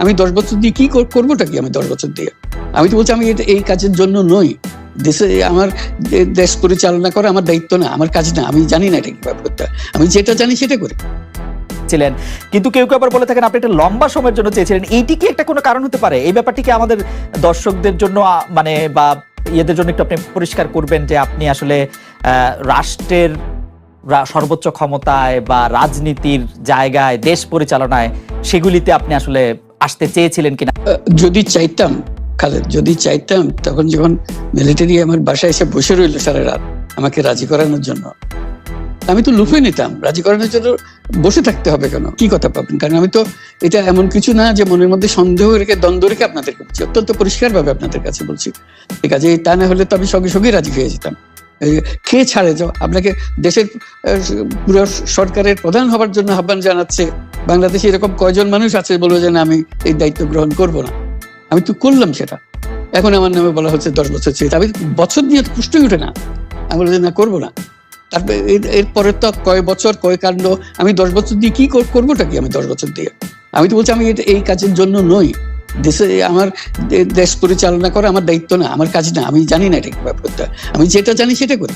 আমি 10 বছর দিয়ে কি করবোটা কি? আমি 10 বছর দিয়ে আমি তো বলছি আমি এই কাজের জন্য নই। দেশে আমার দেশ পরিচালনা করা আমার দায়িত্ব না, আমার কাজ না। আমি জানি না এটা কিভাবে করতে হয়। আমি যেটা জানি সেটা করি। ছিলেন কিন্তু কেউ কেউ আবার বলে থাকেন আপনি একটা লম্বা সময়ের জন্য চেয়েছিলেন। এইটি কি একটা কোনো কারণ হতে পারে? এই ব্যাপারটি কি আমাদের দর্শকদের জন্য মানে বা ইয়েদের জন্য একটু আপনি পরিষ্কার করবেন যে আপনি আসলে রাষ্ট্রের সর্বোচ্চ ক্ষমতায় বা রাজনীতির জায়গায়, দেশ পরিচালনায় সেগুলিতে আপনি আসলে আসতে চেয়েছিলেন কিনা? যদি চাইতাম খালেদ, যদি চাইতাম, তখন যখন মিলিটারি আমার বাসায় এসে বসে রইল সারা রাত আমাকে রাজি করানোর জন্য, আমি তো লুফে নিতাম। রাজি করানোর জন্য বসে থাকতে হবে কেন? কি কথা পাবেন? কারণ আমি তো এটা এমন কিছু না যে মনের মধ্যে সন্দেহ রেখে, দ্বন্দ্ব রেখে আপনাদেরকে বলছি। অত্যন্ত পরিষ্কার ভাবে আপনাদের কাছে বলছি। ঠিক আছে, তা না হলে তো আমি সঙ্গে সঙ্গে রাজি হয়ে যেতাম। খেয়ে ছাড়ে যাও, আপনাকে দেশের পুরো সরকারের প্রধান হবার জন্য আহ্বান জানাচ্ছে। বাংলাদেশে এরকম কয়জন মানুষ আছে বলবো যে না, আমি এই দায়িত্ব গ্রহণ করব না। আমি তো করলাম সেটা। এখন আমার নামে বলা হচ্ছে 10 বছর চেয়ে। আমি বছর নিয়ে পুষ্টই উঠে না। আমি বলছি না, করবো না। তারপরে এরপরে তো কয় বছর, কয় কাণ্ড। আমি 10 বছর দিয়ে কি করবোটা কি? আমি 10 বছর দিয়ে আমি তো বলছি আমি এই কাজের জন্য নই। দেশে আমার দেশ পরিচালনা করা আমার দায়িত্ব না, আমার কাজ না। আমি জানি না এটা কিভাবে করতে হয়। আমি যেটা জানি সেটা করি।